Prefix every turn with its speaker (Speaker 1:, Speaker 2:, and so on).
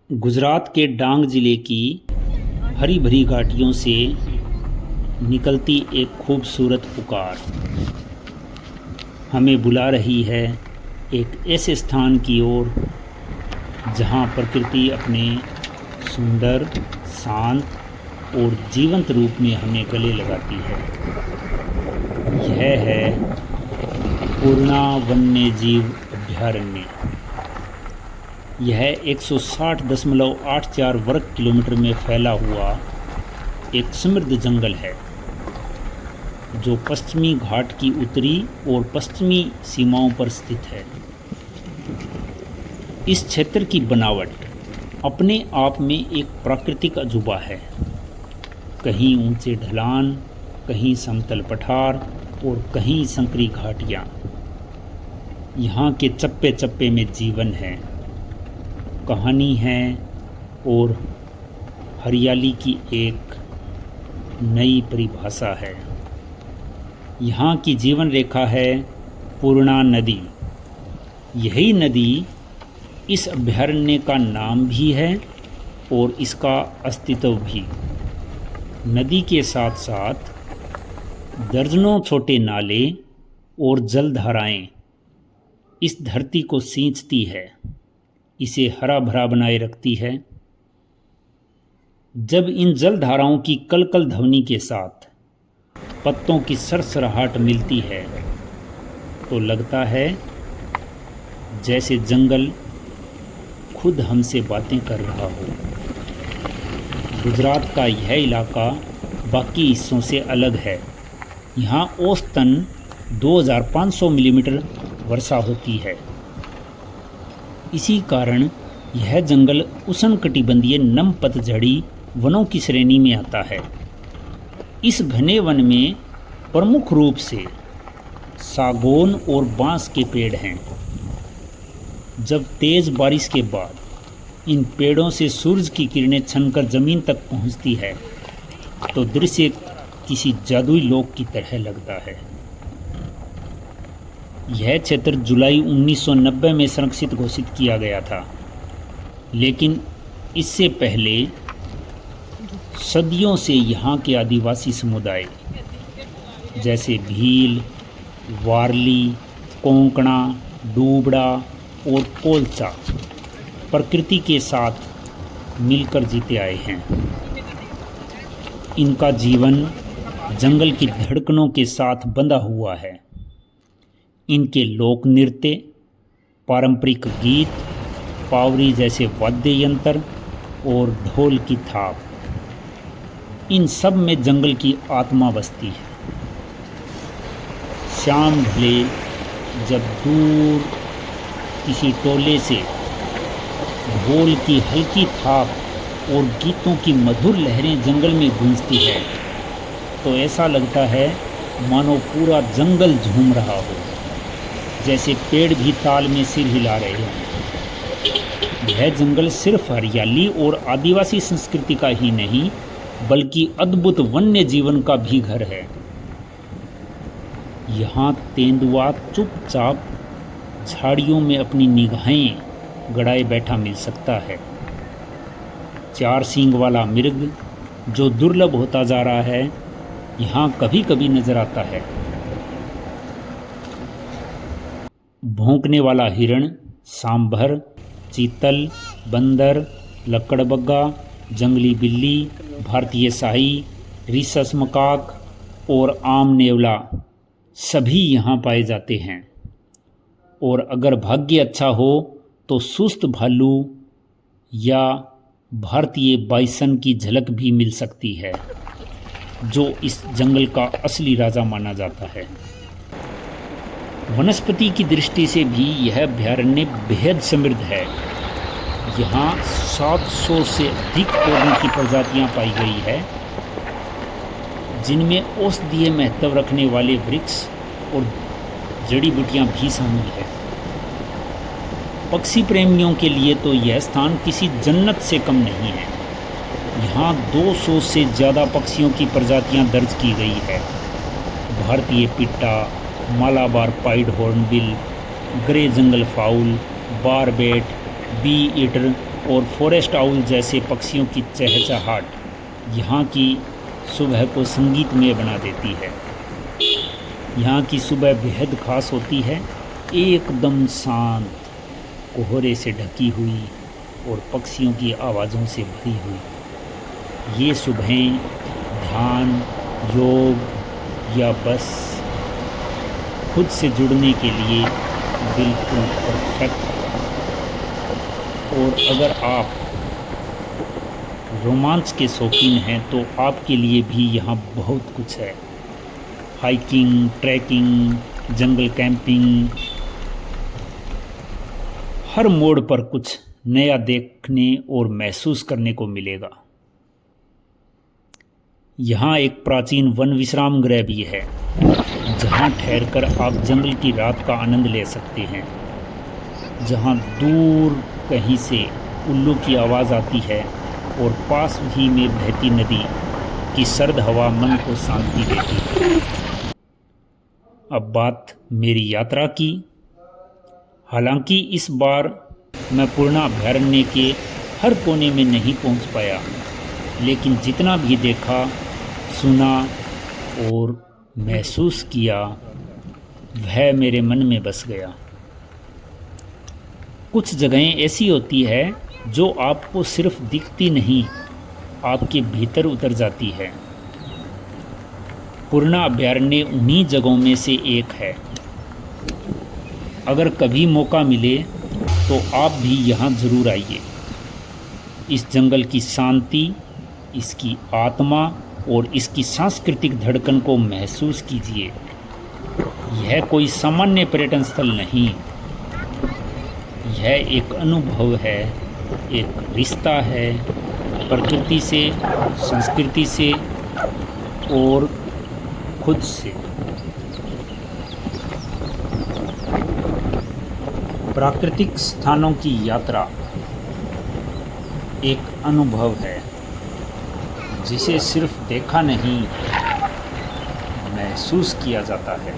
Speaker 1: गुजरात के डांग ज़िले की हरी भरी घाटियों से निकलती एक खूबसूरत पुकार हमें बुला रही है एक ऐसे स्थान की ओर जहां प्रकृति अपने सुंदर, शांत और जीवंत रूप में हमें गले लगाती है। यह है पूर्णा वन्य जीव अभयारण्य। यह 160.84 वर्ग किलोमीटर में फैला हुआ एक समृद्ध जंगल है जो पश्चिमी घाट की उत्तरी और पश्चिमी सीमाओं पर स्थित है। इस क्षेत्र की बनावट अपने आप में एक प्राकृतिक अजूबा है। कहीं ऊंचे ढलान, कहीं समतल पठार और कहीं संकरी घाटियाँ। यहाँ के चप्पे चप्पे में जीवन है, कहानी है और हरियाली की एक नई परिभाषा है। यहाँ की जीवन रेखा है पूर्णा नदी। यही नदी इस अभयारण्य का नाम भी है और इसका अस्तित्व भी। नदी के साथ साथ दर्जनों छोटे नाले और जलधाराएं इस धरती को सींचती है, इसे हरा भरा बनाए रखती है। जब इन जलधाराओं की कलकल ध्वनि के साथ पत्तों की सरसराहट मिलती है तो लगता है जैसे जंगल खुद हमसे बातें कर रहा हो। गुजरात का यह इलाका बाकी हिस्सों से अलग है। यहाँ औसतन 2500 मिलीमीटर वर्षा होती है। इसी कारण यह जंगल उष्णकटिबंधीय नम पतझड़ी वनों की श्रेणी में आता है। इस घने वन में प्रमुख रूप से सागौन और बांस के पेड़ हैं। जब तेज बारिश के बाद इन पेड़ों से सूरज की किरणें छनकर जमीन तक पहुंचती है तो दृश्य किसी जादुई लोक की तरह लगता है। यह क्षेत्र जुलाई 1990 में संरक्षित घोषित किया गया था, लेकिन इससे पहले सदियों से यहाँ के आदिवासी समुदाय जैसे भील, वारली, कोंकणा, डूबड़ा और कोलचा प्रकृति के साथ मिलकर जीते आए हैं। इनका जीवन जंगल की धड़कनों के साथ बंधा हुआ है। इनके लोक नृत्य, पारंपरिक गीत, पावरी जैसे वाद्य यंत्र और ढोल की थाप, इन सब में जंगल की आत्मा बसती है। शाम ढले जब दूर किसी टोले से ढोल की हल्की थाप और गीतों की मधुर लहरें जंगल में गूंजती है तो ऐसा लगता है मानो पूरा जंगल झूम रहा हो, जैसे पेड़ भी ताल में सिर हिला रहे हैं। यह जंगल सिर्फ हरियाली और आदिवासी संस्कृति का ही नहीं बल्कि अद्भुत वन्य जीवन का भी घर है। यहाँ तेंदुआ चुपचाप झाड़ियों में अपनी निगाहें गड़ाए बैठा मिल सकता है। 4 सींग वाला मृग जो दुर्लभ होता जा रहा है यहाँ कभी कभी नजर आता है। भौंकने वाला हिरण, सांभर, चीतल, बंदर, लकड़बग्गा, जंगली बिल्ली, भारतीय शाही, रिसस मकाक और आम नेवला सभी यहाँ पाए जाते हैं। और अगर भाग्य अच्छा हो तो सुस्त भालू या भारतीय बाइसन की झलक भी मिल सकती है, जो इस जंगल का असली राजा माना जाता है। वनस्पति की दृष्टि से भी यह अभयारण्य बेहद समृद्ध है। यहाँ 700 से अधिक पौधों की प्रजातियाँ पाई गई है, जिनमें औषधीय महत्व रखने वाले वृक्ष और जड़ी बूटियाँ भी शामिल है। पक्षी प्रेमियों के लिए तो यह स्थान किसी जन्नत से कम नहीं है। यहाँ 200 से ज़्यादा पक्षियों की प्रजातियाँ दर्ज की गई है। भारतीय pitta, Malabar pied hornbill, grey jungle fowl, barbet, bee eater और फॉरेस्ट आउल जैसे पक्षियों की चहचहाट यहाँ की सुबह को संगीतमय बना देती है। यहाँ की सुबह बेहद खास होती है, एकदम शांत, कोहरे से ढकी हुई और पक्षियों की आवाज़ों से भरी हुई। ये सुबहें ध्यान, योग या बस खुद से जुड़ने के लिए बिल्कुल परफेक्ट। और अगर आप रोमांच के शौकीन हैं तो आपके लिए भी यहाँ बहुत कुछ है। हाइकिंग, ट्रैकिंग, जंगल कैंपिंग, हर मोड़ पर कुछ नया देखने और महसूस करने को मिलेगा। यहाँ एक प्राचीन वन विश्राम गृह भी है, जहाँ ठहरकर आप जंगल की रात का आनंद ले सकते हैं, जहाँ दूर कहीं से उल्लू की आवाज़ आती है और पास ही में बहती नदी की सर्द हवा मन को शांति देती है। अब बात मेरी यात्रा की। हालांकि इस बार मैं पूर्णा अभयारण्य के हर कोने में नहीं पहुंच पाया, लेकिन जितना भी देखा, सुना और महसूस किया वह मेरे मन में बस गया। कुछ जगहें ऐसी होती है जो आपको सिर्फ दिखती नहीं, आपके भीतर उतर जाती है। पूर्णा अभयारण्य उन्हीं जगहों में से एक है। अगर कभी मौका मिले तो आप भी यहाँ ज़रूर आइए। इस जंगल की शांति, इसकी आत्मा और इसकी सांस्कृतिक धड़कन को महसूस कीजिए। यह कोई सामान्य पर्यटन स्थल नहीं, यह एक अनुभव है, एक रिश्ता है प्रकृति से, संस्कृति से और खुद से। प्राकृतिक स्थानों की यात्रा एक अनुभव है जिसे सिर्फ देखा नहीं, महसूस किया जाता है।